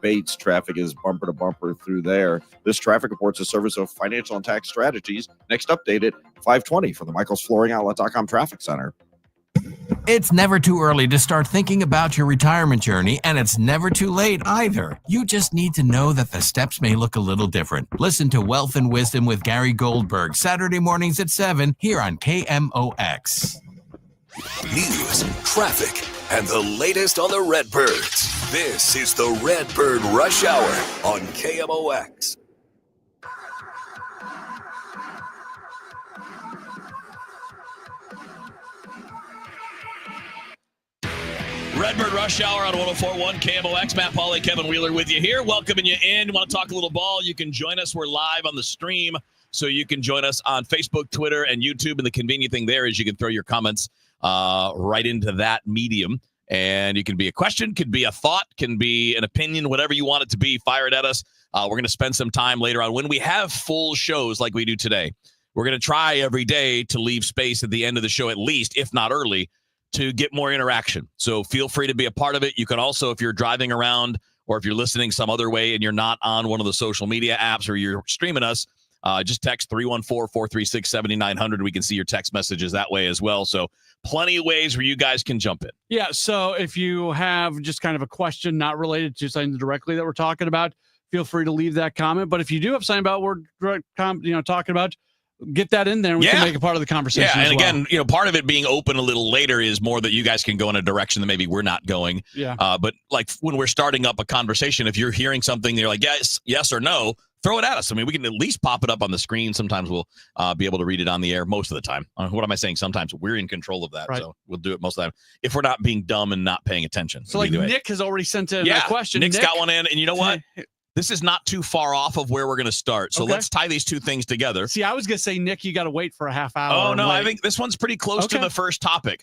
Bates. Traffic is bumper to bumper through there. This traffic report's a service of Financial and Tax Strategies. Next update at 5:20 from the michaelsflooringoutlet.com traffic center. It's never too early to start thinking about your retirement journey, and it's never too late either. You just need to know that the steps may look a little different. Listen to Wealth and Wisdom with Gary Goldberg, Saturday mornings at 7 here on KMOX. News, traffic, and the latest on the Redbirds. This is the Redbird Rush Hour on KMOX. Redbird Rush Hour on 104.1 KMOX. Matt Pauley, Kevin Wheeler with you here. Welcoming you in. Want to talk a little ball? You can join us. We're live on the stream, so you can join us on Facebook, Twitter, and YouTube. And the convenient thing there is you can throw your comments right into that medium. And you can be a question, could be a thought, can be an opinion, whatever you want it to be. Fire it at us. We're going to spend some time later on when we have full shows like we do today. We're going to try every day to leave space at the end of the show, at least, if not early, to get more interaction. So feel free to be a part of it. You can also, if you're driving around or if you're listening some other way and you're not on one of the social media apps or you're streaming us, just text 314-436-7900. We can see your text messages that way as well. So plenty of ways where you guys can jump in. Yeah, so if you have just kind of a question not related to something directly that we're talking about, feel free to leave that comment. But if you do have something about we're talking about, get that in there and we can make it part of the conversation. Yeah, and well. again, part of it being open a little later is more that you guys can go in a direction that maybe we're not going. Yeah. But like when we're starting up a conversation, if you're hearing something, you're like, yes or no, throw it at us. I mean, we can at least pop it up on the screen. Sometimes we'll be able to read it on the air most of the time. What am I saying? Sometimes we're in control of that. Right. So we'll do it most of the time if we're not being dumb and not paying attention. So like Nick has already sent in a question. Nick's got one in, and you know what? This is not too far off of where we're going to start. So let's tie these two things together. See, I was going to say, Nick, you got to wait for a half hour. Oh, no, I think this one's pretty close to the first topic.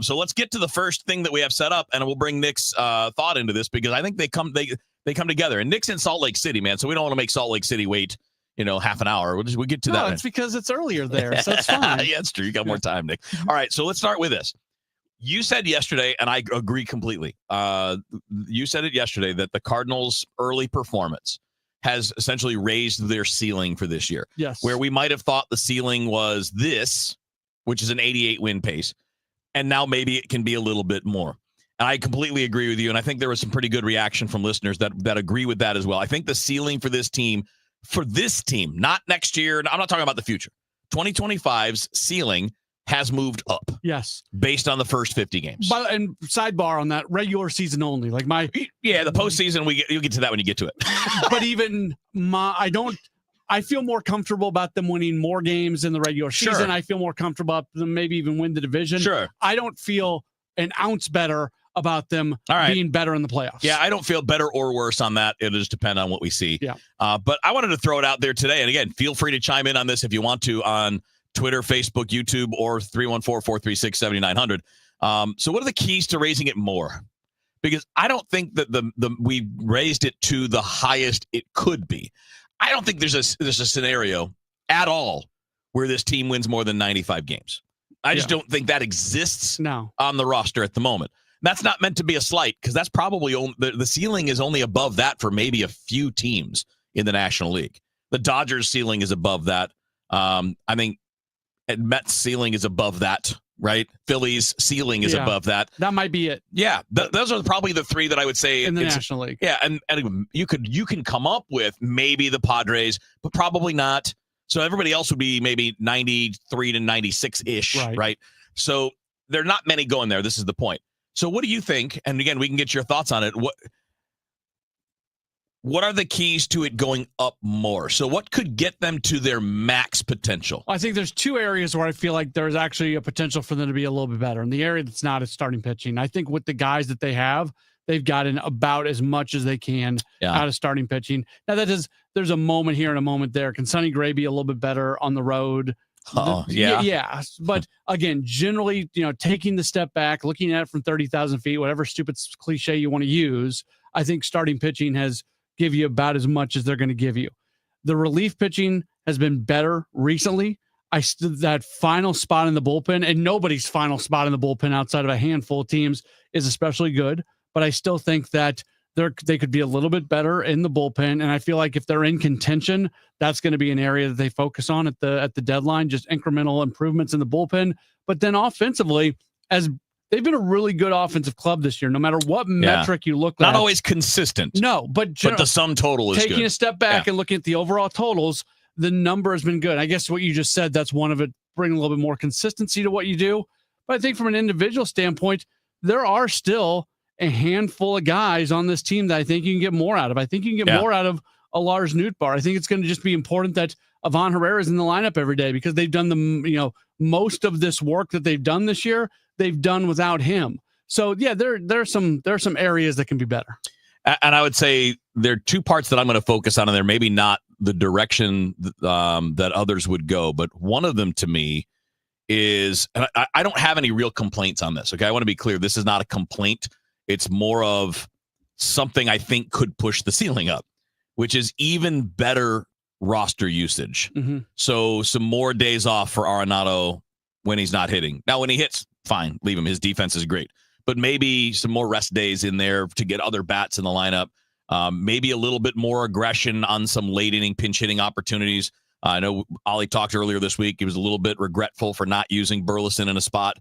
So let's get to the first thing that we have set up, and we'll bring Nick's thought into this because I think they come together. And Nick's in Salt Lake City, man, so we don't want to make Salt Lake City wait, half an hour. We'll get to that. No, it's because it's earlier there, so it's fine. Yeah, it's true. You got more time, Nick. All right, so let's start with this. You said yesterday, and I agree completely. You said it yesterday that the Cardinals' early performance has essentially raised their ceiling for this year. Yes. Where we might have thought the ceiling was this, which is an 88 win pace, and now maybe it can be a little bit more. And I completely agree with you, and I think there was some pretty good reaction from listeners that agree with that as well. I think the ceiling for this team, not next year, I'm not talking about the future, 2025's ceiling has moved up. Yes. Based on the first 50 games. And sidebar on that, regular season only. Like the postseason, you'll get to that when you get to it. But even I feel more comfortable about them winning more games in the regular season. Sure. I feel more comfortable about them maybe even win the division. Sure. I don't feel an ounce better about them being better in the playoffs. Yeah, I don't feel better or worse on that. It'll just depend on what we see. Yeah. But I wanted to throw it out there today. And again, feel free to chime in on this if you want to on Twitter, Facebook, YouTube, or 314-436-7900. So what are the keys to raising it more? Because I don't think that we raised it to the highest it could be. I don't think there's a scenario at all where this team wins more than 95 games. I just don't think that exists on the roster at the moment. That's not meant to be a slight because that's probably the ceiling is only above that for maybe a few teams in the National League. The Dodgers' ceiling is above that. I think Mets' ceiling is above that, right? Phillies' ceiling is above that. That might be it. Yeah, those are probably the three that I would say in the National League. Yeah, and you can come up with maybe the Padres, but probably not. So everybody else would be maybe 93 to 96-ish, right? So there are not many going there. This is the point. So what do you think? And again, we can get your thoughts on it. What are the keys to it going up more? So what could get them to their max potential? I think there's two areas where I feel like there's actually a potential for them to be a little bit better. And the area that's not is starting pitching. I think with the guys that they have, they've gotten about as much as they can out of starting pitching. Now there's a moment here and a moment there. Can Sonny Gray be a little bit better on the road? Oh, yeah. Yeah. But again, generally, taking the step back, looking at it from 30,000 feet, whatever stupid cliche you want to use, I think starting pitching has give you about as much as they're going to give you. The relief pitching has been better recently. That final spot in the bullpen, and nobody's final spot in the bullpen outside of a handful of teams is especially good, but I still think that they could be a little bit better in the bullpen. And I feel like if they're in contention, that's going to be an area that they focus on at the deadline, just incremental improvements in the bullpen. But then offensively, as they've been a really good offensive club this year, no matter what metric you look at. Not always consistent. No, but the sum total is taking good. a step back and looking at the overall totals, the number has been good. I guess what you just said, that's one of it, bring a little bit more consistency to what you do. But I think from an individual standpoint, there are still a handful of guys on this team that I think you can get more out of. I think you can get more out of a Lars Nootbaar. I think it's going to just be important that Ivan Herrera is in the lineup every day, because they've done most of this work that they've done this year, they've done without him. So yeah, there's some areas that can be better. And I would say there are two parts that I'm going to focus on, and they're maybe not the direction that others would go, but one of them to me is, and I don't have any real complaints on this. Okay, I want to be clear. This is not a complaint. It's more of something I think could push the ceiling up, which is even better roster usage. Mm-hmm. So some more days off for Arenado when he's not hitting. Now, when he hits, fine, leave him. His defense is great. But maybe some more rest days in there to get other bats in the lineup. Maybe a little bit more aggression on some late inning pinch hitting opportunities. I know Ollie talked earlier this week. He was a little bit regretful for not using Burleson in a spot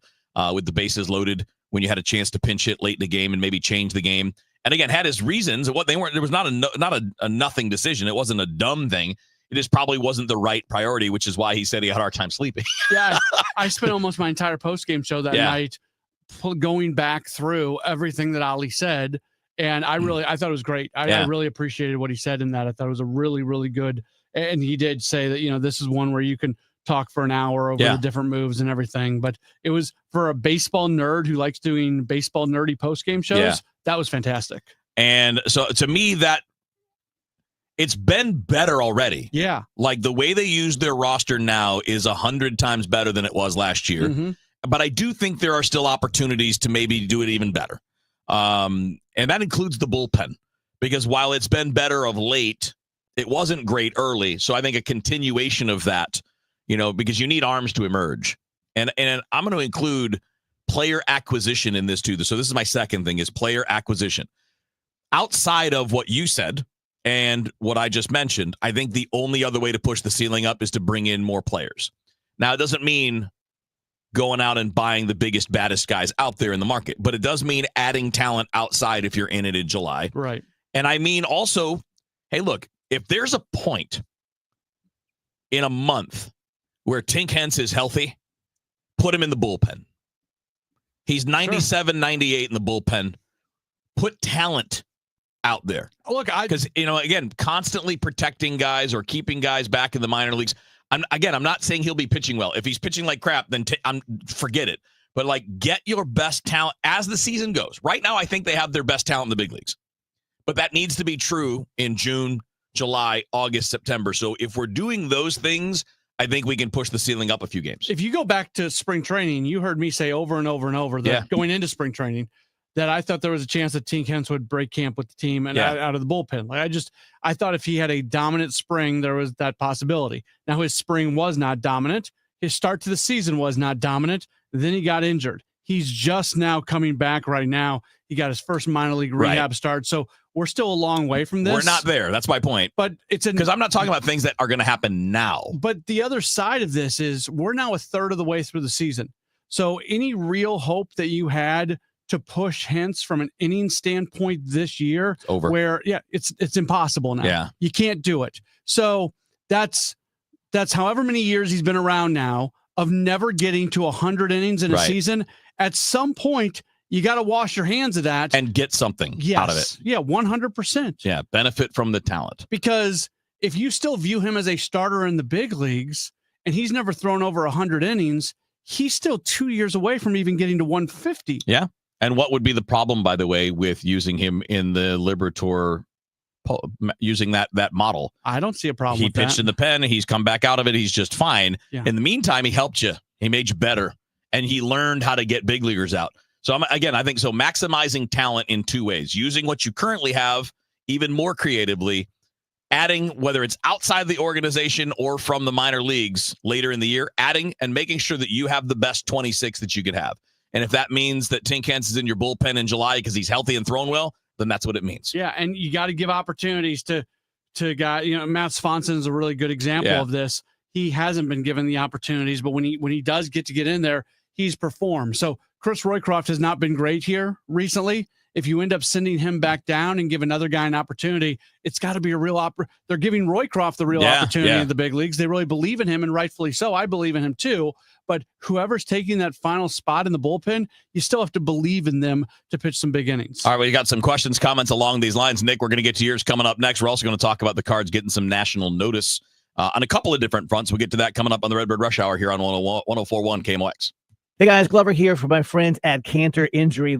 with the bases loaded when you had a chance to pinch hit late in the game and maybe change the game. And again, had his reasons. What they weren't. There was not a nothing decision. It wasn't a dumb thing. It just probably wasn't the right priority, which is why he said he had a hard time sleeping. Yeah, I spent almost my entire post-game show that night going back through everything that Ali said, and I thought it was great. I really appreciated what he said in that. I thought it was a really, really good. And he did say that, this is one where you can talk for an hour over the different moves and everything. But it was, for a baseball nerd who likes doing baseball nerdy post-game shows, that was fantastic. And so to me, that it's been better already. Yeah. Like the way they use their roster now is 100 times better than it was last year. Mm-hmm. But I do think there are still opportunities to maybe do it even better. And that includes the bullpen, because while it's been better of late, it wasn't great early. So I think a continuation of that, because you need arms to emerge. And I'm going to include player acquisition in this too. So this is my second thing, is player acquisition. Outside of what you said and what I just mentioned, I think the only other way to push the ceiling up is to bring in more players. Now, it doesn't mean going out and buying the biggest, baddest guys out there in the market, but it does mean adding talent outside if you're in it in July. Right. And I mean also, hey, look, if there's a point in a month where Tink Hence is healthy, put him in the bullpen. He's 97, 98 in the bullpen. Put talent out there. Look, because, again, constantly protecting guys or keeping guys back in the minor leagues. I'm not saying he'll be pitching well. If he's pitching like crap, then forget it. But, get your best talent as the season goes. Right now, I think they have their best talent in the big leagues. But that needs to be true in June, July, August, September. So if we're doing those things, I think we can push the ceiling up a few games. If you go back to spring training, you heard me say over and over and over that going into spring training, that I thought there was a chance that Tink Hence would break camp with the team and out of the bullpen. I thought if he had a dominant spring, there was that possibility. Now, his spring was not dominant. His start to the season was not dominant. Then he got injured. He's just now coming back right now. He got his first minor league rehab start. So we're still a long way from this. We're not there. That's my point. But because I'm not talking about things that are going to happen now. But the other side of this is we're now a third of the way through the season. So any real hope that you had to push Hence from an inning standpoint this year, it's over. Where it's impossible now. Yeah. You can't do it. So that's however many years he's been around now of never getting to 100 innings in a season. At some point, you got to wash your hands of that and get something out of it. Yeah, 100%. Yeah, benefit from the talent. Because if you still view him as a starter in the big leagues and he's never thrown over 100 innings, he's still 2 years away from even getting to 150. Yeah. And what would be the problem, by the way, with using him in the Libertor, using that model? I don't see a problem He with that. pitched in the pen. He's come back out of it. He's just fine. Yeah. In the meantime, he helped you. He made you better. And he learned how to get big leaguers out. So, I think so. Maximizing talent in two ways. Using what you currently have even more creatively. Adding, whether it's outside the organization or from the minor leagues later in the year. Adding and making sure that you have the best 26 that you could have. And if that means that Tink Hence is in your bullpen in July because he's healthy and throwing well, then that's what it means. Yeah, and you got to give opportunities to guys. Matt Swanson is a really good example of this. He hasn't been given the opportunities, but when he does get in there, he's performed. So Chris Roycroft has not been great here recently. If you end up sending him back down and give another guy an opportunity, it's got to be a real They're giving Roycroft the real opportunity in the big leagues. They really believe in him, and rightfully so. I believe in him too. But whoever's taking that final spot in the bullpen, you still have to believe in them to pitch some big innings. All right, we got some questions, comments along these lines. Nick, we're going to get to yours coming up next. We're also going to talk about the Cards getting some national notice on a couple of different fronts. We'll get to that coming up on the Redbird Rush Hour here on 104.1 KMOX. Hey guys, Glover here for my friends at Cantor Injury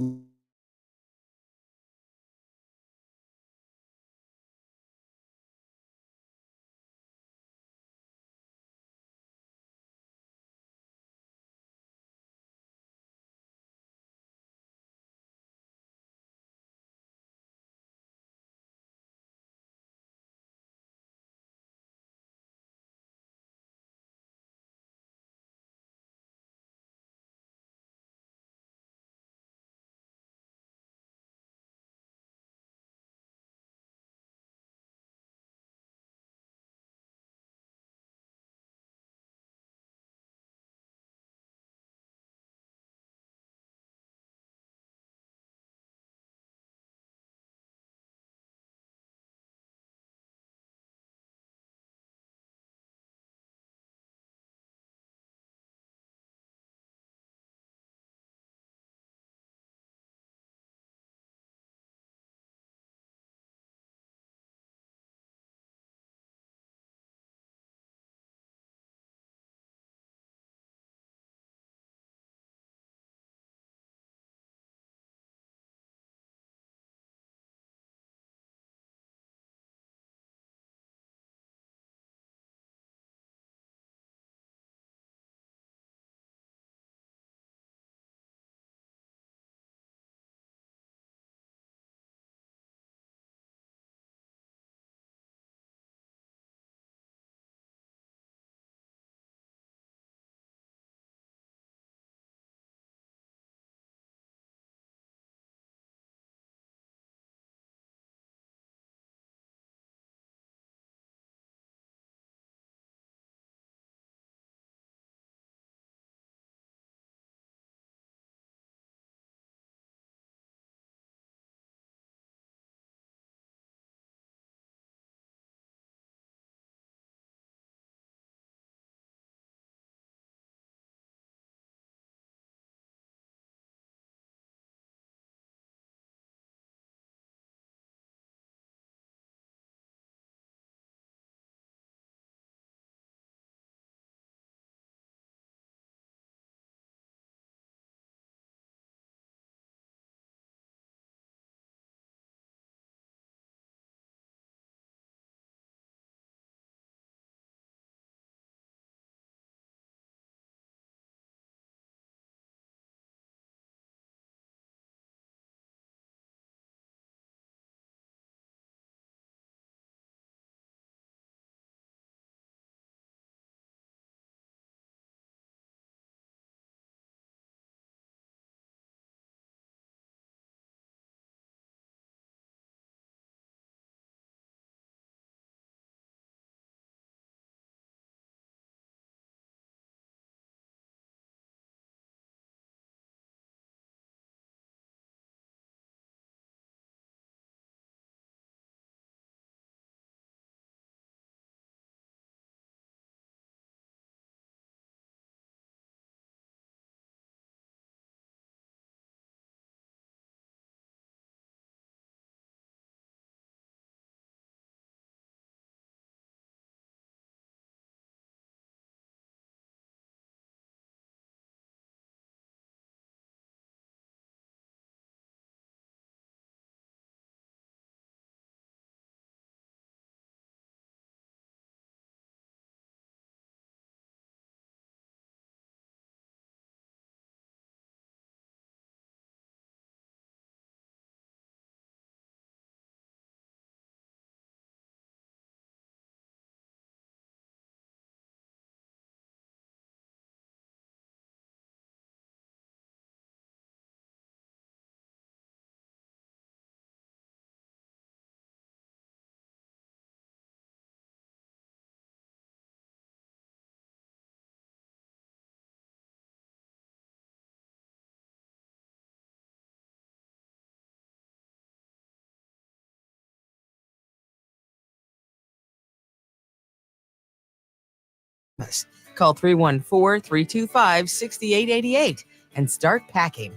Call 314-325-6888 and start packing.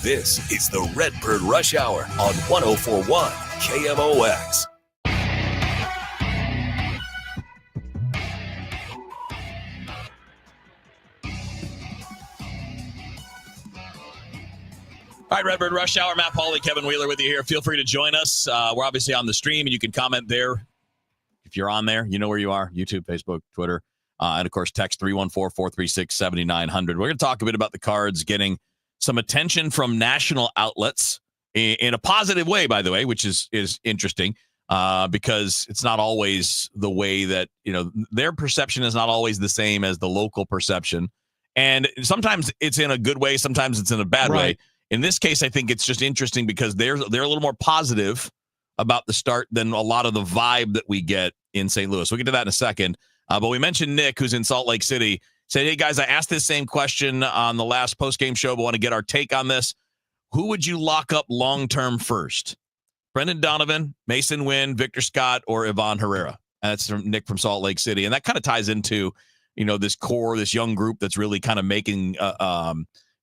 This is the Redbird Rush Hour on 104.1 KMOX. All right, Redbird Rush Hour. Matt Pauley, Kevin Wheeler with you here. Feel free to join us. We're obviously on the stream, and you can comment there. If you're on there, you know where you are. YouTube, Facebook, Twitter. And, of course, text 314-436-7900. We're going to talk a bit about the Cards getting some attention from national outlets in a positive way, by the way, which is interesting because it's not always the way that, their perception is not always the same as the local perception. And sometimes it's in a good way. Sometimes it's in a bad way. In this case, I think it's just interesting because they're a little more positive about the start than a lot of the vibe that we get in St. Louis. We'll get to that in a second. But we mentioned Nick, who's in Salt Lake City, said, hey, guys, I asked this same question on the last postgame show, but want to get our take on this. Who would you lock up long-term first? Brendan Donovan, Mason Wynn, Victor Scott, or Ivan Herrera? And that's from Nick from Salt Lake City. And that kind of ties into, this core, this young group that's really kind of making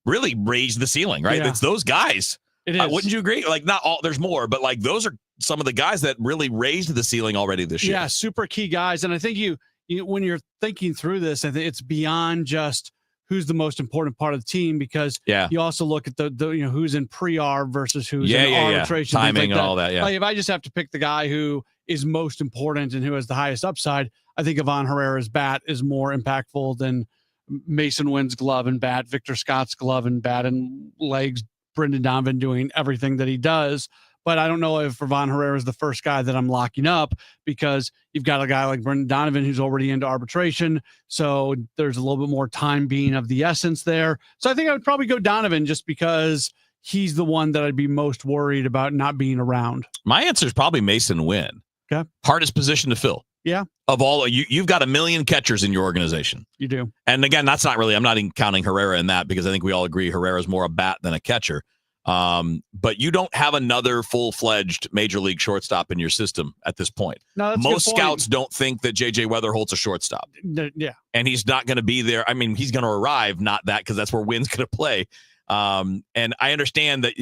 really raise the ceiling, right? Yeah. It's those guys. It is. Wouldn't you agree? Like, not all, there's more, but like those are some of the guys that really raised the ceiling already this year. Yeah, super key guys. And I think you when you're thinking through this, I think it's beyond just who's the most important part of the team because you also look at the who's in pre-arb versus who's in arbitration. Timing and all that, Like if I just have to pick the guy who is most important and who has the highest upside, I think Ivan Herrera's bat is more impactful than Mason Wynn's glove and bat, Victor Scott's glove and bat and legs, Brendan Donovan doing everything that he does. But I don't know if Ivan Herrera is the first guy that I'm locking up because you've got a guy like Brendan Donovan who's already into arbitration. So there's a little bit more time being of the essence there. So I think I would probably go Donovan just because he's the one that I'd be most worried about not being around. My answer is probably Mason Wynn. Okay. Hardest position to fill. Yeah. Of all, you've got 1 million catchers in your organization. You do. And again, that's not really, I'm not even counting Herrera in that because I think we all agree Herrera's more a bat than a catcher. But you don't have another full-fledged major league shortstop in your system at this point. No, that's most scouts don't think that J.J. Weatherholt's a shortstop. Yeah. And he's not going to be there. I mean, he's going to arrive, not that, because that's where Wynn's going to play. And I understand that,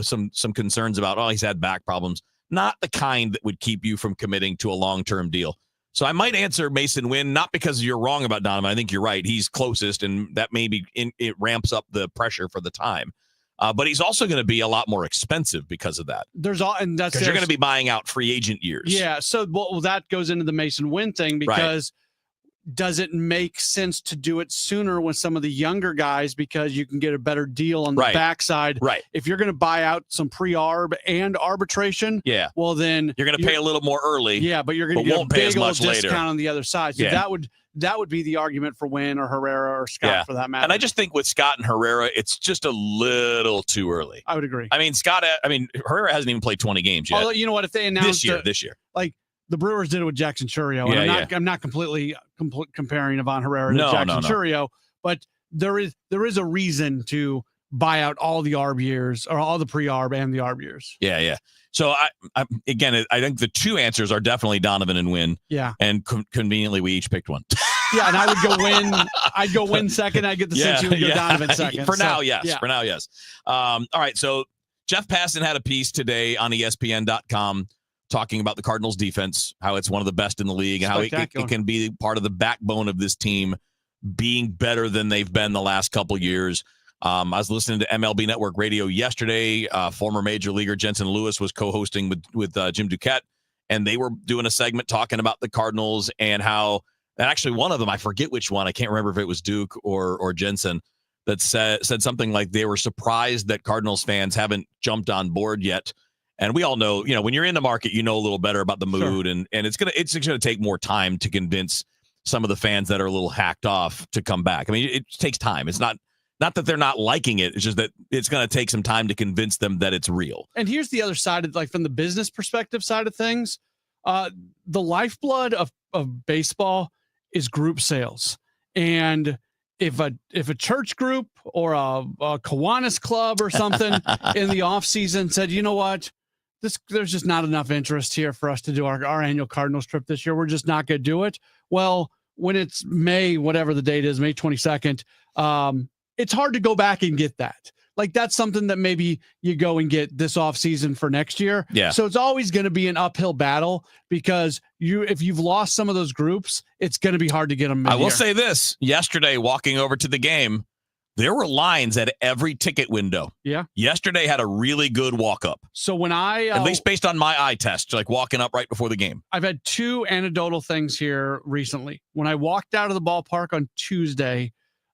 some concerns about, he's had back problems. Not the kind that would keep you from committing to a long-term deal. So I might answer Mason Wynn, not because you're wrong about Donovan. I think you're right. He's closest, and that maybe it ramps up the pressure for the time. But he's also going to be a lot more expensive because of that. Because you're going to be buying out free agent years. Yeah. So that goes into the Mason Wynn thing because does it make sense to do it sooner with some of the younger guys because you can get a better deal on the backside? Right. If you're going to buy out some pre-arb and arbitration, well then you're going to pay a little more early. Yeah, but you're going to get a big old discount later on the other side. So that would be the argument for Wynn or Herrera or Scott for that matter. And I just think with Scott and Herrera, it's just a little too early. I would agree. I mean, Herrera hasn't even played 20 games yet. Although, you know what, if they announced this year, like the Brewers did it with Jackson Chourio. And I'm not completely comparing Ivan Herrera to Jackson Chourio, but there is a reason to buy out all the ARB years or all the pre-ARB and the ARB years. Yeah. So I think the two answers are definitely Donovan and Wynn. Yeah. And conveniently, we each picked one. Yeah, and I would go Wynn. I'd go Wynn second. I get the sense you would go Donovan second. For now, yes. All right. So Jeff Passan had a piece today on ESPN.com talking about the Cardinals defense, how it's one of the best in the league, and how it can be part of the backbone of this team being better than they've been the last couple years. I was listening to MLB Network Radio yesterday. Former Major Leaguer Jensen Lewis was co-hosting with Jim Duquette, and they were doing a segment talking about the Cardinals and how, and actually one of them, I forget which one, I can't remember if it was Duke or Jensen, that said something like they were surprised that Cardinals fans haven't jumped on board yet. And we all know, when you're in the market, you know a little better about the mood, and it's gonna take more time to convince some of the fans that are a little hacked off to come back. I mean, it takes time. It's not that they're not liking it. It's just that it's going to take some time to convince them that it's real. And here's the other side of, like, from the business perspective side of things, the lifeblood of baseball is group sales. And if a church group or a Kiwanis club or something in the off season said, you know what, there's just not enough interest here for us to do our annual Cardinals trip this year. We're just not going to do it. Well, when it's May, whatever the date is, May 22nd, it's hard to go back and get that. Like that's something that maybe you go and get this off season for next year. Yeah. So it's always going to be an uphill battle because if you've lost some of those groups, it's going to be hard to get them. I will say this: yesterday, walking over to the game, there were lines at every ticket window. Yeah. Yesterday had a really good walk up. So when at least based on my eye test, like walking up right before the game. I've had two anecdotal things here recently. When I walked out of the ballpark on Tuesday,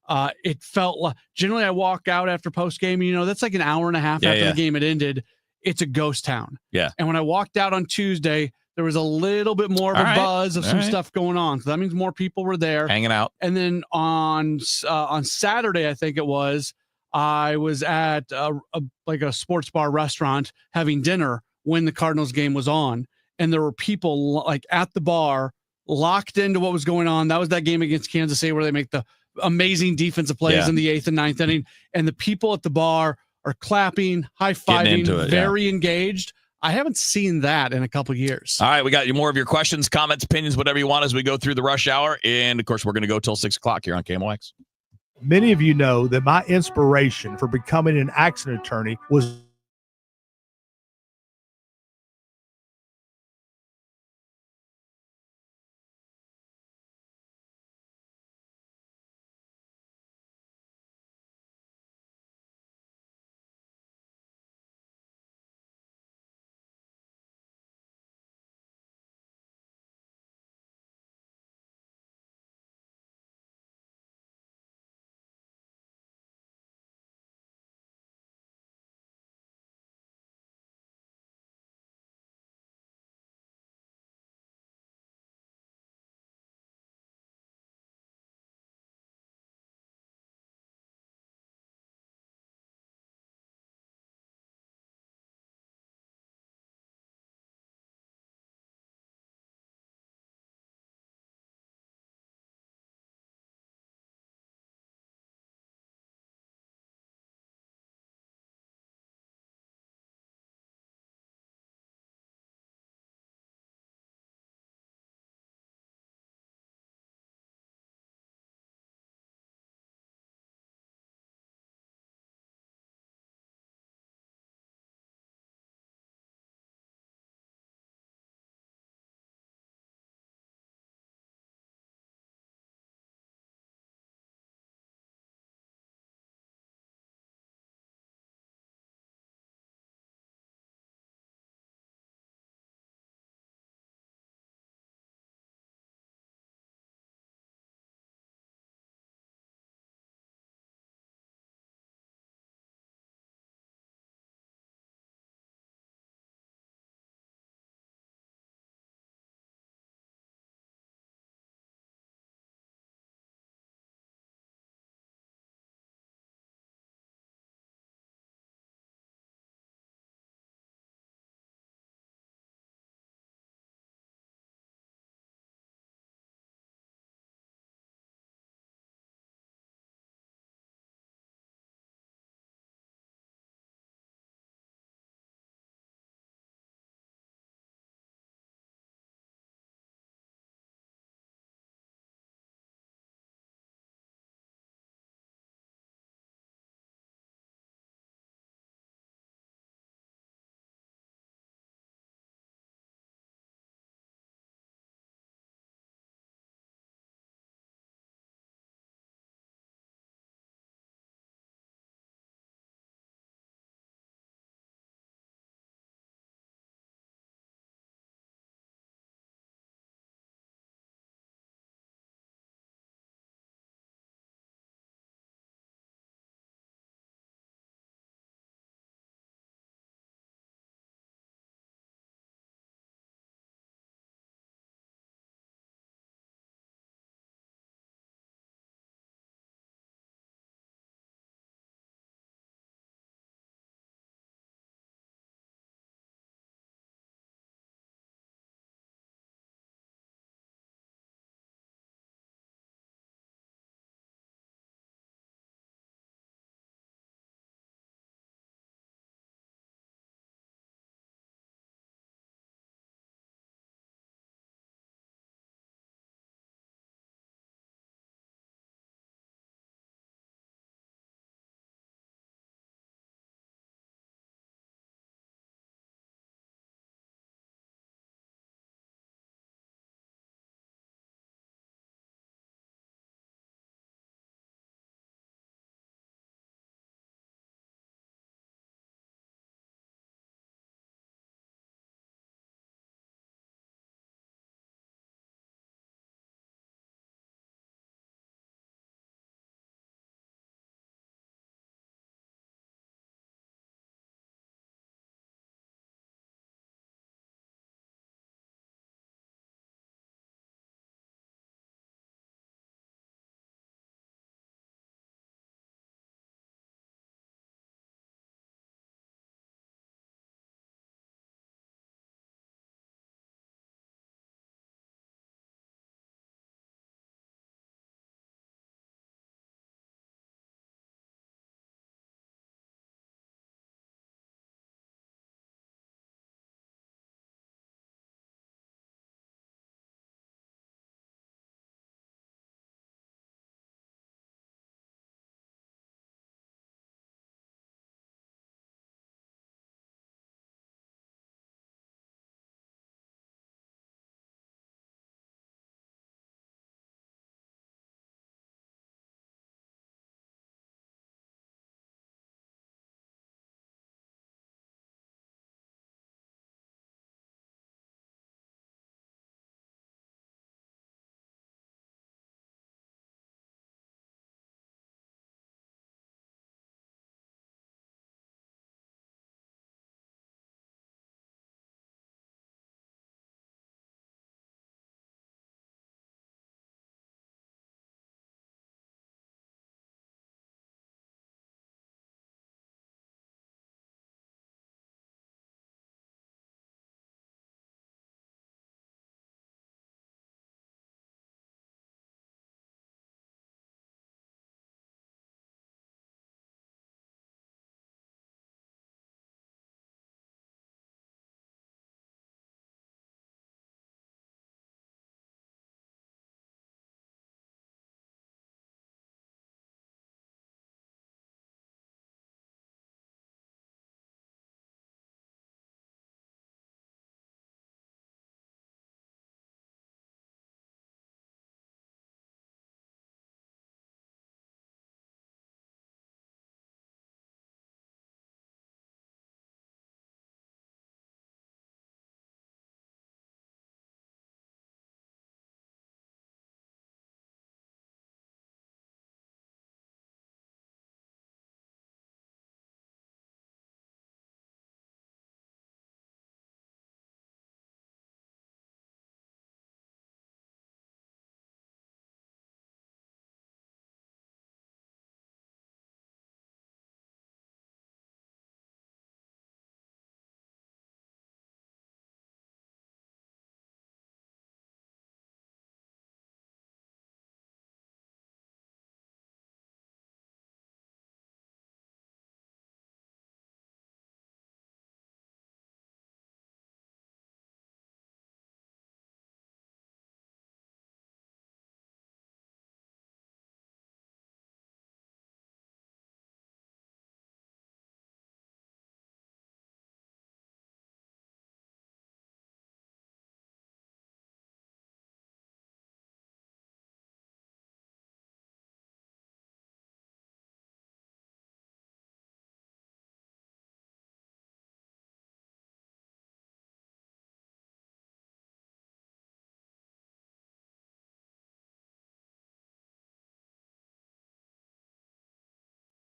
it felt like generally I walk out after post game, that's like an hour and a half after the game had ended. It's a ghost town. Yeah. And when I walked out on Tuesday, there was a little bit more of a buzz of some stuff going on. So that means more people were there hanging out. And then on Saturday, I think it was, I was at a sports bar restaurant having dinner when the Cardinals game was on. And there were people like at the bar locked into what was going on. That was that game against Kansas City where they make the amazing defensive plays in the 8th and 9th inning. And the people at the bar are clapping, high-fiving, very engaged. I haven't seen that in a couple of years. All right, we got more of your questions, comments, opinions, whatever you want as we go through the rush hour. And, of course, we're going to go till 6 o'clock here on KMOX. Many of you know that my inspiration for becoming an accident attorney was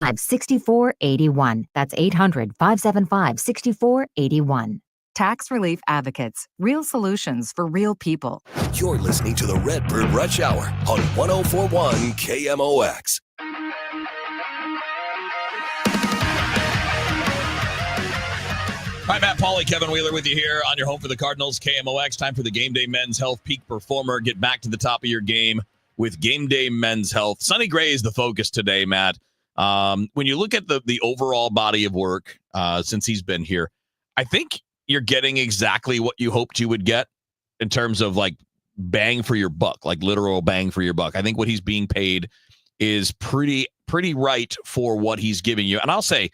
6481. That's 800-575-6481. Tax Relief Advocates. Real solutions for real people. You're listening to the Redbird Rush Hour on 1041 KMOX. Hi, Matt Pauley, Kevin Wheeler with you here on your home for the Cardinals, KMOX. Time for the Game Day Men's Health Peak Performer. Get back to the top of your game with Game Day Men's Health. Sonny Gray is the focus today, Matt. When you look at the overall body of work since he's been here, I think you're getting exactly what you hoped you would get in terms of like bang for your buck, like literal bang for your buck. I think what he's being paid is pretty right for what he's giving you. And I'll say,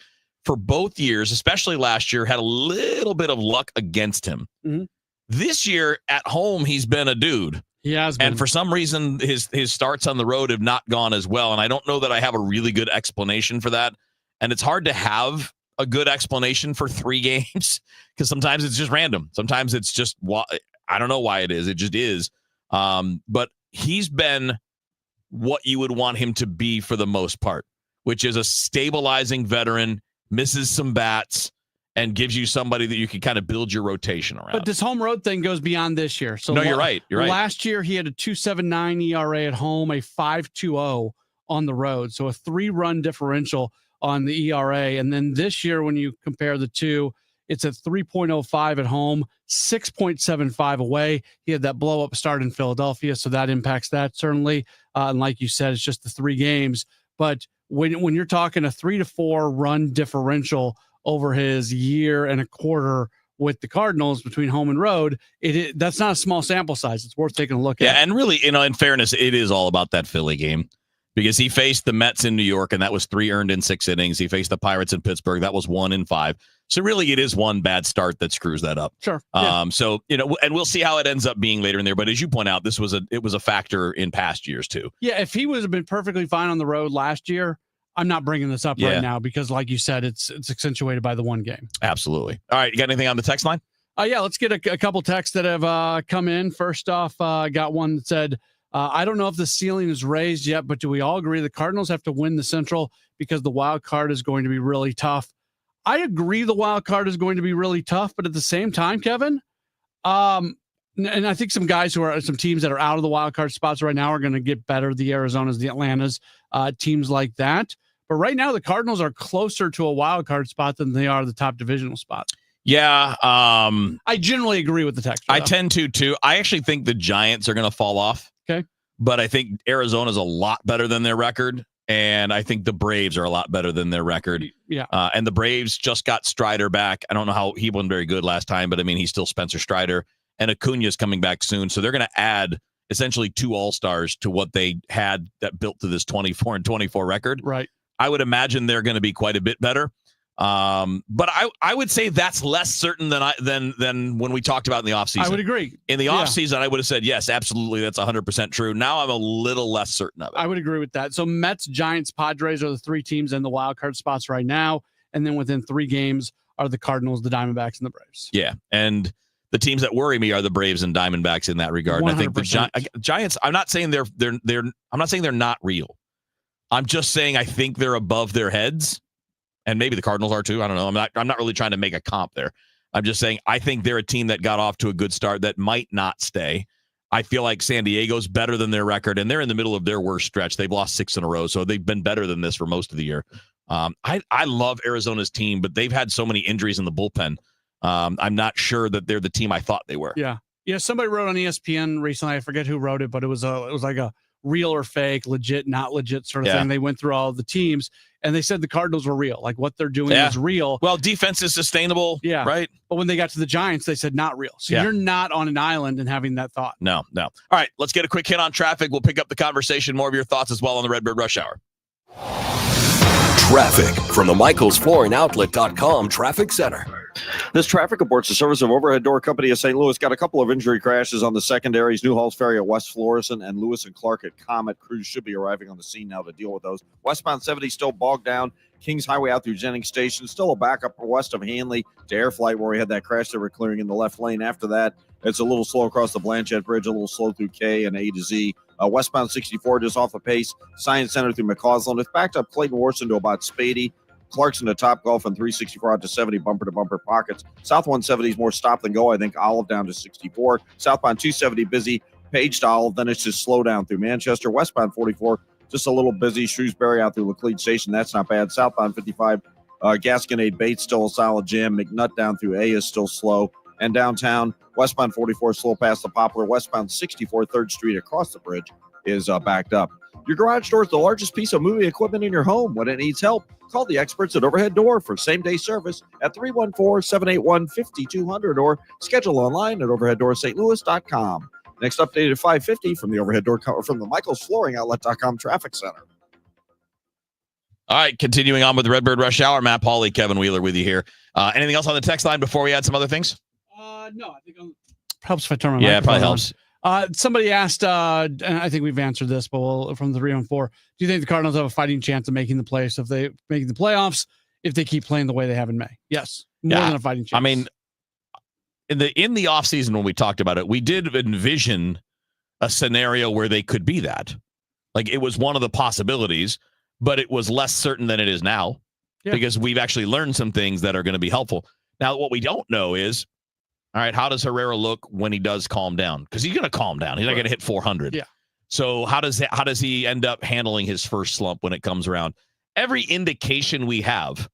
for both years, especially last year, had a little bit of luck against him. Mm-hmm. This year at home, he's been a dude. He has been. And for some reason, his starts on the road have not gone as well. And I don't know that I have a really good explanation for that. And it's hard to have a good explanation for 3 games because sometimes it's just random. Sometimes it's just, I don't know why it is. It just is. But he's been what you would want him to be for the most part, which is a stabilizing veteran, misses some bats, and gives you somebody that you can kind of build your rotation around. But this home road thing goes beyond this year. So no, you're right. You're right. Last year, he had a 2.79 ERA at home, a 5.20 on the road. So a 3-run differential on the ERA. And then this year, when you compare the two, it's a 3.05 at home, 6.75 away. He had that blow-up start in Philadelphia, so that impacts that certainly. And like you said, it's just the 3 games. But when you're talking a 3 to 4 run differential over his year and a quarter with the Cardinals between home and road, that's not a small sample size. It's worth taking a look at. Yeah, and really, in fairness, it is all about that Philly game because he faced the Mets in New York, and that was 3 earned in 6 innings. He faced the Pirates in Pittsburgh. That was 1 in 5. So really, it is one bad start that screws that up. Sure. Yeah. So, and we'll see how it ends up being later in there. But as you point out, it was a factor in past years too. Yeah, if he been perfectly fine on the road last year, I'm not bringing this up right now because, like you said, it's accentuated by the 1 game. Absolutely. All right, you got anything on the text line? Yeah, let's get a couple texts that have come in. First off, got one that said, I don't know if the ceiling is raised yet, but do we all agree the Cardinals have to win the Central because the wild card is going to be really tough? I agree the wild card is going to be really tough, but at the same time, Kevin, and I think some teams that are out of the wild card spots right now are going to get better. The Arizonas, the Atlantas, teams like that. But right now, the Cardinals are closer to a wild card spot than they are the top divisional spot. Yeah. I generally agree with the text. I tend to, too. I actually think the Giants are going to fall off. Okay. But I think Arizona's a lot better than their record. And I think the Braves are a lot better than their record. Yeah. And the Braves just got Strider back. I don't know how he wasn't very good last time, but I mean, he's still Spencer Strider. And Acuna's coming back soon. So they're going to add essentially 2 All-Stars to what they had that built to this 24-24 record. Right. I would imagine they're going to be quite a bit better. But I would say that's less certain than when we talked about in the offseason. I would agree. In the offseason, I would have said, yes, absolutely, that's 100% true. Now I'm a little less certain of it. I would agree with that. So Mets, Giants, Padres are the 3 teams in the wild card spots right now. And then within 3 games are the Cardinals, the Diamondbacks, and the Braves. Yeah. And the teams that worry me are the Braves and Diamondbacks in that regard. 100%. And I think the Giants, I'm not saying they're not real. I'm just saying I think they're above their heads. And maybe the Cardinals are too. I don't know. I'm not really trying to make a comp there. I'm just saying I think they're a team that got off to a good start that might not stay. I feel like San Diego's better than their record, and they're in the middle of their worst stretch. They've lost 6 in a row, so they've been better than this for most of the year. I love Arizona's team, but they've had so many injuries in the bullpen. I'm not sure that they're the team I thought they were. Yeah. Somebody wrote on ESPN recently. I forget who wrote it, but it was like a real or fake, legit, not legit sort of thing. They went through all of the teams, and they said the Cardinals were real. Like what they're doing is real. Well, defense is sustainable. Yeah. Right. But when they got to the Giants, they said not real. So you're not on an island and having that thought. No. All right. Let's get a quick hit on traffic. We'll pick up the conversation. More of your thoughts as well on the Redbird Rush Hour. Traffic from the MichaelsFlooringOutlet.com Traffic Center. This traffic report's the service of Overhead Door Company of St. Louis. Got a couple of injury crashes on the secondaries. New Halls Ferry at West Florissant and Lewis and Clark at Comet. Crews should be arriving on the scene now to deal with those. Westbound 70 still bogged down. Kings Highway out through Jennings Station. Still a backup west of Hanley to Air Flight where we had that crash they were clearing in the left lane. After that, it's a little slow across the Blanchette Bridge, a little slow through K and A to Z. Westbound 64 just off the pace. Science Center through McCausland. It's backed up Clayton Worcester to about Spady. Clarkson to Top Golf and 364 out to 70, bumper to bumper pockets. South 170 is more stop than go. I think Olive down to 64. Southbound 270 busy. Page to Olive. Then it's just slow down through Manchester. Westbound 44 just a little busy. Shrewsbury out through Laclede Station. That's not bad. Southbound 55. Gasconade Bates still a solid jam. McNutt down through A is still slow. And downtown, westbound 44 slow past the Poplar. Westbound 64 3rd Street across the bridge is backed up. Your garage door is the largest piece of moving equipment in your home. When it needs help, call the experts at Overhead Door for same-day service at 314-781-5200 or schedule online at overheaddoorsstlouis.com. Next update at 5:50 from the Overhead Door from the Michaels Flooring Outlet.com Traffic Center. All right, continuing on with the Redbird Rush Hour. Matt Pauley, Kevin Wheeler with you here. Anything else on the text line before we add some other things? No, I think helps if I turn my Yeah, it probably microphone helps. on. Somebody asked, and I think we've answered this, but from the 314, do you think the Cardinals have a fighting chance of making the playoffs if they keep playing the way they have in May? Yes, more than a fighting chance. I mean, in the offseason when we talked about it, we did envision a scenario where they could be that. Like, it was one of the possibilities, but it was less certain than it is now because we've actually learned some things that are going to be helpful. Now, what we don't know is, all right, how does Herrera look when he does calm down? Because he's going to calm down. He's not going to hit 400. Yeah. So how does he end up handling his first slump when it comes around? Every indication we have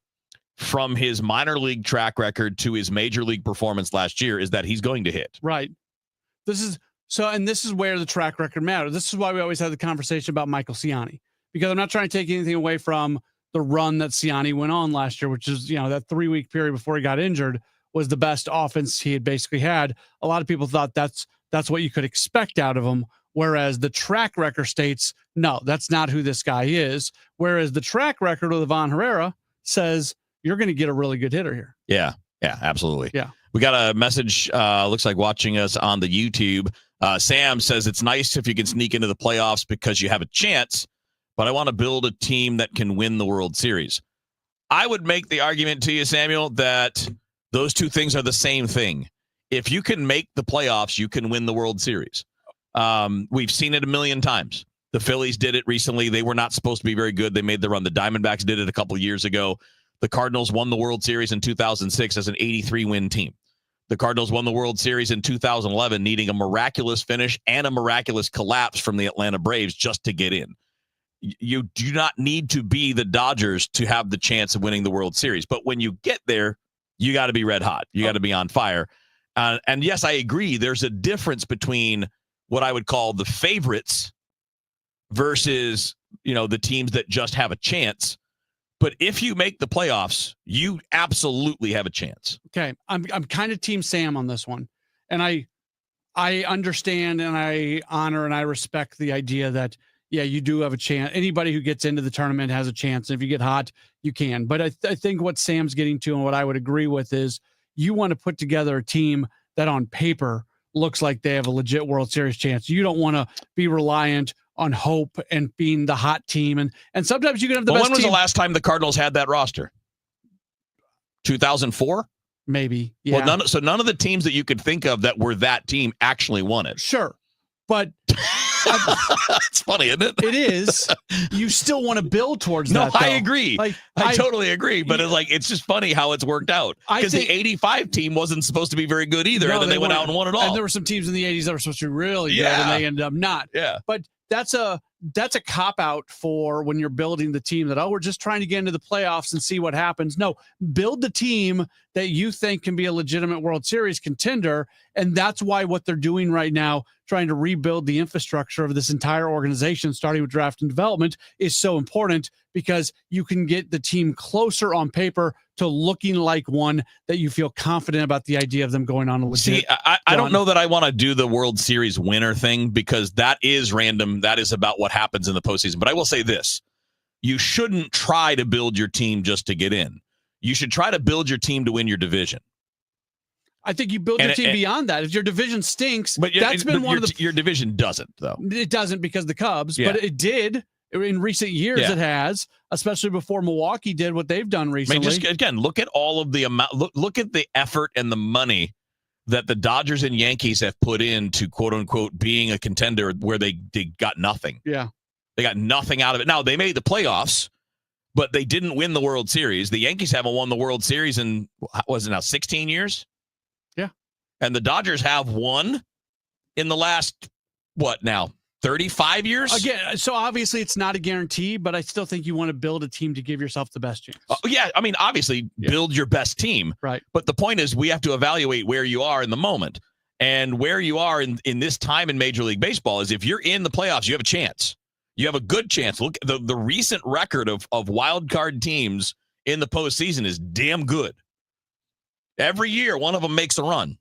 from his minor league track record to his major league performance last year is that he's going to hit. Right. This is where the track record matters. This is why we always have the conversation about Michael Ciani, because I'm not trying to take anything away from the run that Ciani went on last year, which is, that 3-week period before he got injured was the best offense he had basically had. A lot of people thought that's what you could expect out of him. Whereas the track record states, no, that's not who this guy is. Whereas the track record of Ivan Herrera says you're going to get a really good hitter here. Yeah, absolutely. Yeah. We got a message, looks like watching us on the YouTube. Sam says it's nice if you can sneak into the playoffs because you have a chance, but I want to build a team that can win the World Series. I would make the argument to you, Samuel, that those two things are the same thing. If you can make the playoffs, you can win the World Series. We've seen it a million times. The Phillies did it recently. They were not supposed to be very good. They made the run. The Diamondbacks did it a couple years ago. The Cardinals won the World Series in 2006 as an 83-win team. The Cardinals won the World Series in 2011, needing a miraculous finish and a miraculous collapse from the Atlanta Braves just to get in. You do not need to be the Dodgers to have the chance of winning the World Series. But when you get there, you got to be red hot. You got to be on fire. And yes, I agree. There's a difference between what I would call the favorites versus, the teams that just have a chance. But if you make the playoffs, you absolutely have a chance. Okay. I'm kind of Team Sam on this one. And I understand and I honor and I respect the idea that, you do have a chance. Anybody who gets into the tournament has a chance. If you get hot, you can. But I think what Sam's getting to and what I would agree with is you want to put together a team that on paper looks like they have a legit World Series chance. You don't want to be reliant on hope and being the hot team. And sometimes you can have the best when was team. the last time the Cardinals had that roster? 2004? Maybe. Yeah. Well, none of the teams that you could think of that were that team actually won it. Sure. But it's funny, isn't it? It is. You still want to build towards that. No, I agree. I totally agree. But it's just funny how it's worked out. Because the 85 team wasn't supposed to be very good either. No, and then they went out and won it all. And there were some teams in the 80s that were supposed to be really good, and they ended up not. Yeah. But that's a cop-out for when you're building the team that, we're just trying to get into the playoffs and see what happens. No, build the team that you think can be a legitimate World Series contender. And that's why what they're doing right now, trying to rebuild the infrastructure of this entire organization, starting with draft and development, is so important because you can get the team closer on paper to looking like one that you feel confident about the idea of them going on a legit. See, I don't know that I want to do the World Series winner thing because that is random. That is about what happens in the postseason. But I will say this. You shouldn't try to build your team just to get in. You should try to build your team to win your division. I think you build your team beyond that. If your division stinks, but that's been one of the... Your division doesn't, though. It doesn't because the Cubs, but it did In recent years, Yeah. it has, especially before Milwaukee did what they've done I recently. mean, just again, look at all of the amount. Look at the effort and the money that the Dodgers and Yankees have put into quote unquote being a contender where they got nothing. Yeah. They got nothing out of it. Now they made the playoffs, but they didn't win the World Series. The Yankees haven't won the World Series in, was it now 16 years? Yeah. And the Dodgers have won in the last, what now, 35 years? Again, so obviously it's not a guarantee, but I still think you want to build a team to give yourself the best chance. Yeah, I mean, obviously, build your best team. Right. But the point is we have to evaluate where you are in the moment. And where you are in this time in Major League Baseball is if you're in the playoffs, you have a chance. You have a good chance. Look, the recent record of wild card teams in the postseason is damn good. Every year, one of them makes a run.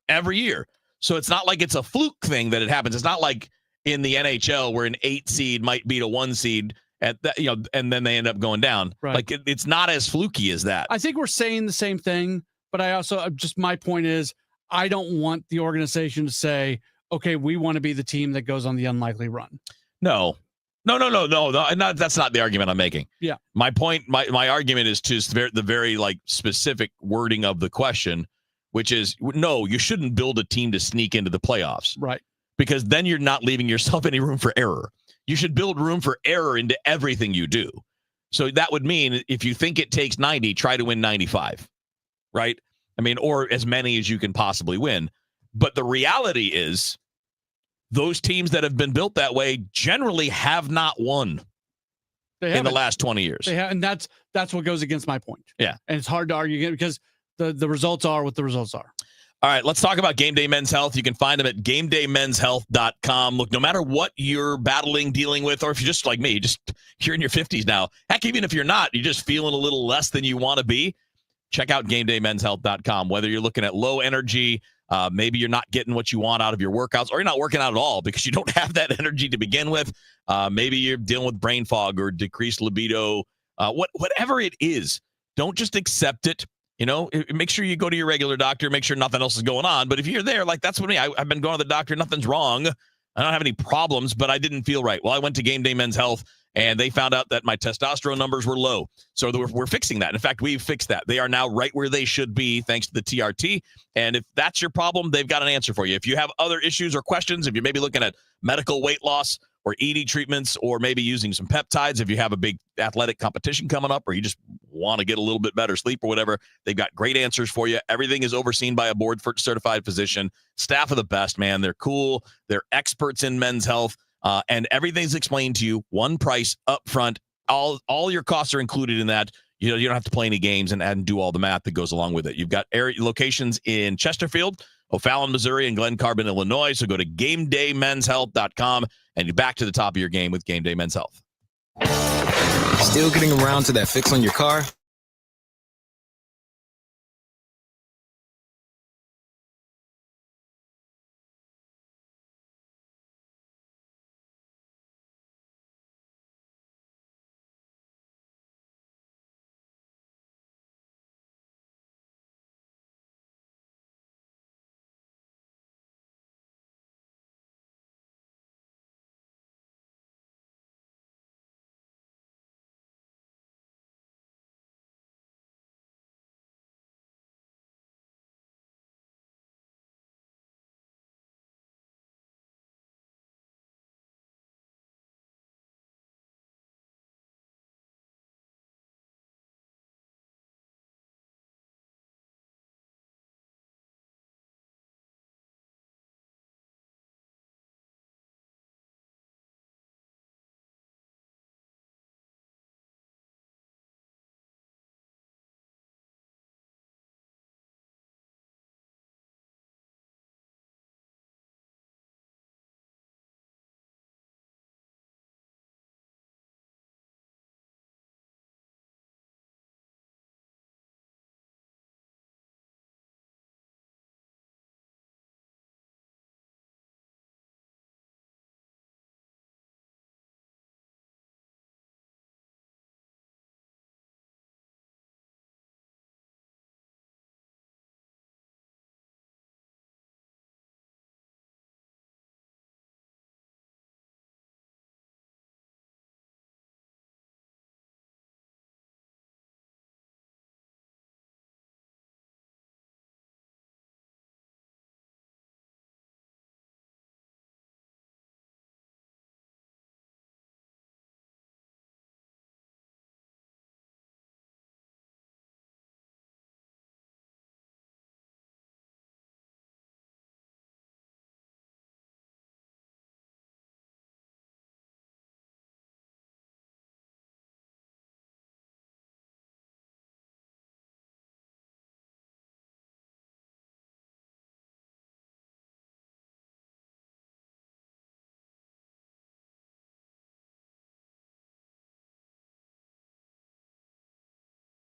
Every year. So it's not like it's a fluke thing that it happens. It's not like in the NHL where an 8 seed might beat a 1 seed at that, and then they end up going down. Right. Like it's not as fluky as that. I think we're saying the same thing, but I also just my point is I don't want the organization to say, okay, we want to be the team that goes on the unlikely run. No. That's not the argument I'm making. Yeah. My point, my argument is to the very like specific wording of the question, which is no, you shouldn't build a team to sneak into the playoffs. Right. Because then you're not leaving yourself any room for error. You should build room for error into everything you do. So that would mean if you think it takes 90, try to win 95, right? I mean, or as many as you can possibly win. But the reality is those teams that have been built that way generally have not won in the last 20 years. They have, and that's what goes against my point. Yeah. And it's hard to argue against because the results are what the results are. All right, let's talk about Game Day Men's Health. You can find them at GameDayMen'sHealth.com. Look, no matter what you're battling, dealing with, or if you're just like me, you're in your 50s now. Heck, even if you're not, you're just feeling a little less than you want to be, check out GameDayMen'sHealth.com. Whether you're looking at low energy, maybe you're not getting what you want out of your workouts, or you're not working out at all because you don't have that energy to begin with. Maybe you're dealing with brain fog or decreased libido. Whatever it is, don't just accept it. Make sure you go to your regular doctor, make sure nothing else is going on. But if you're there, like that's what me, I've been going to the doctor, nothing's wrong. I don't have any problems, but I didn't feel right. Well, I went to Game Day Men's Health and they found out that my testosterone numbers were low. So we're fixing that. In fact, we've fixed that. They are now right where they should be thanks to the TRT. And if that's your problem, they've got an answer for you. If you have other issues or questions, if you're maybe looking at medical weight loss or ED treatments, or maybe using some peptides, if you have a big athletic competition coming up, or you just want to get a little bit better sleep or whatever, they've got great answers for you. Everything is overseen by a board certified physician. Staff of the best, man. They're cool. They're experts in men's health, and everything's explained to you. One price up front. All your costs are included in that. You don't have to play any games and do all the math that goes along with it. You've got locations in Chesterfield, O'Fallon, Missouri, and Glen Carbon, Illinois. So go to GameDayMen'sHealth.com and you're back to the top of your game with Game Day Men's Health. Still getting around to that fix on your car?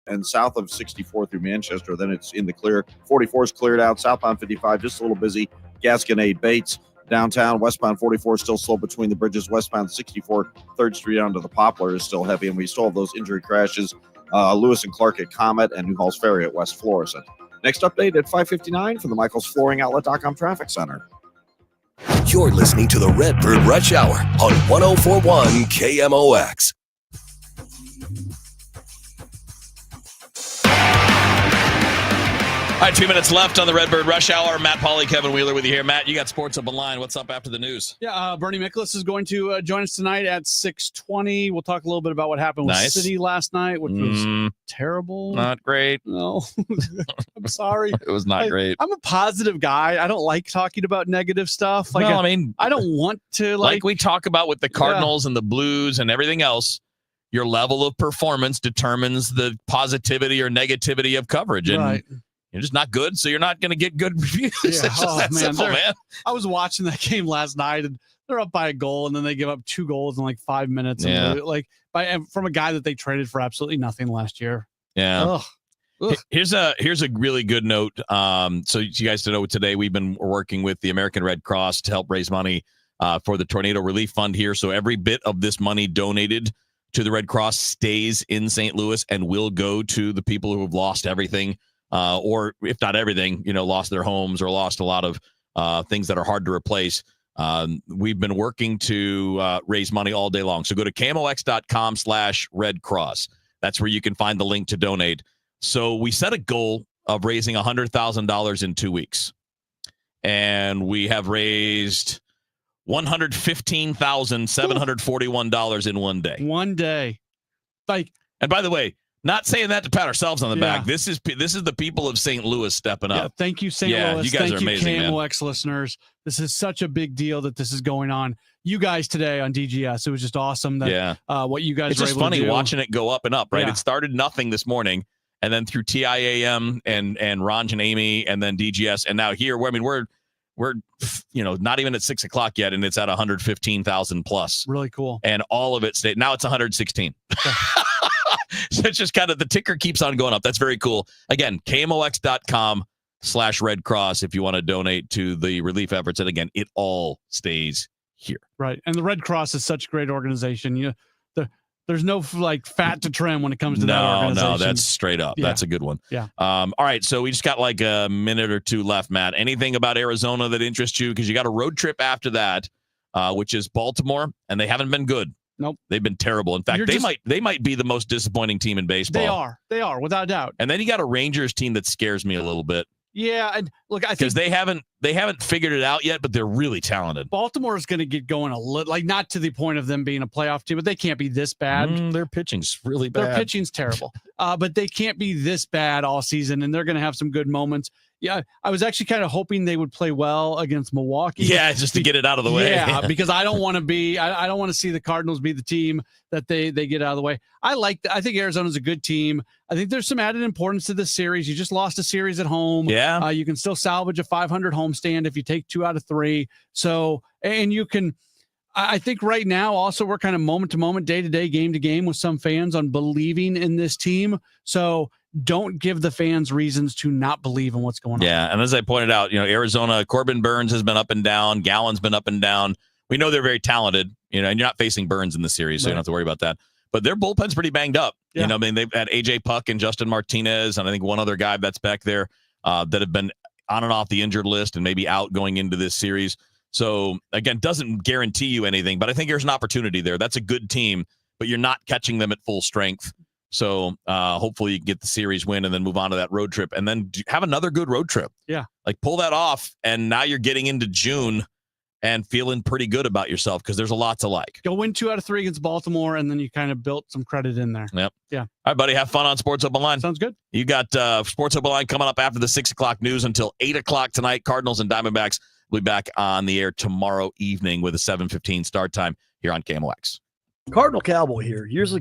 and south of 64 through Manchester. Then it's in the clear. 44 is cleared out. Southbound 55 just a little busy. Gasconade Bates. Downtown, westbound 44 still slow between the bridges. Westbound 64, 3rd Street onto the Poplar is still heavy, and we still have those injury crashes. Lewis and Clark at Comet and Newhall's Ferry at West Florissant. Next update at 5:59 from the michaelsflooringoutlet.com traffic center. You're listening to the Redbird Rush Hour on 104.1 KMOX. All right, 2 minutes left on the Redbird Rush Hour. Matt Pauley, Kevin Wheeler with you here. Matt, you got Sports Up Online. What's up after the news? Yeah, Bernie Miklasz is going to join us tonight at 6:20. We'll talk a little bit about what happened with City last night, which was terrible. Not great. No, I'm sorry. It was not great. I'm a positive guy. I don't like talking about negative stuff. I don't want to like we talk about with the Cardinals and the Blues and everything else. Your level of performance determines the positivity or negativity of coverage. And right. You're just not good, so you're not going to get good reviews. It's just that simple, man. I was watching that game last night, and they're up by a goal, and then they give up 2 goals in like 5 minutes. Yeah. And from a guy that they traded for absolutely nothing last year. Yeah. Ugh. Here's a really good note. So you guys to know, today we've been working with the American Red Cross to help raise money for the Tornado Relief Fund here. So every bit of this money donated to the Red Cross stays in St. Louis and will go to the people who have lost everything. Or if not everything, lost their homes or lost a lot of things that are hard to replace. We've been working to raise money all day long. So go to KMOX.com/Red Cross. That's where you can find the link to donate. So we set a goal of raising $100,000 in 2 weeks. And we have raised $115,741 in 1 day. 1 day. And by the way, not saying that to pat ourselves on the back. This is the people of St. Louis stepping up. Thank you, St. Louis. You guys are amazing, KMOX listeners. This is such a big deal that this is going on. You guys today on DGS, it was just awesome that what you guys it's were just able funny to do. watching it go up and up, right? Yeah. It started nothing this morning, and then through TIAM and Ronj and Amy, and then DGS, and now here. We're not even at 6 o'clock yet, and it's at 115,000 plus. Really cool. And all of it stayed. Now it's 116. So it's just kind of the ticker keeps on going up. That's very cool. Again, KMOX.com/Red Cross if you want to donate to the relief efforts. And again, it all stays here. Right. And the Red Cross is such a great organization. There's no fat to trim when it comes to that organization. No, that's straight up. Yeah. That's a good one. Yeah. All right. So we just got like a minute or two left, Matt. Anything about Arizona that interests you? Because you got a road trip after that, which is Baltimore, and they haven't been good. Nope. They've been terrible. In fact, they might be the most disappointing team in baseball. They are, without a doubt. And then you got a Rangers team that scares me a little bit. Yeah, and look, I think because they haven't figured it out yet, but they're really talented. Baltimore is going to get going a little, not to the point of them being a playoff team, but they can't be this bad. Their pitching's really bad. Their pitching's terrible, but they can't be this bad all season, and they're going to have some good moments. Yeah, I was actually kind of hoping they would play well against Milwaukee. Yeah, just to get it out of the way. Yeah, because I don't want to I don't want to see the Cardinals be the team that they get out of the way. I think Arizona's a good team. I think there's some added importance to this series. You just lost a series at home. Yeah. You can still salvage a 500 homestand if you take 2 out of 3. So, and you can, I think right now also we're kind of moment to moment, day to day, game to game with some fans on believing in this team. So don't give the fans reasons to not believe in what's going on. Yeah. And as I pointed out, Arizona, Corbin Burns has been up and down. Gallen's been up and down. We know they're very talented, and you're not facing Burns in the series, so you don't have to worry about that. But their bullpen's pretty banged up. Yeah. They've had AJ Puck and Justin Martinez, and I think one other guy that's back there that have been on and off the injured list and maybe out going into this series. So again, doesn't guarantee you anything, but I think there's an opportunity there. That's a good team, but you're not catching them at full strength. So hopefully you can get the series win and then move on to that road trip and then have another good road trip. Yeah. Like pull that off. And now you're getting into June and feeling pretty good about yourself because there's a lot to like. Go win 2 out of 3 against Baltimore, and then you kind of built some credit in there. Yep. Yeah. All right, buddy. Have fun on Sports Up Online. Sounds good. You got Sports Up Online coming up after the 6 o'clock news until 8 o'clock tonight. Cardinals and Diamondbacks will be back on the air tomorrow evening with a 7:15 start time here on KMOX. Cardinal Cowboy here. Years ago.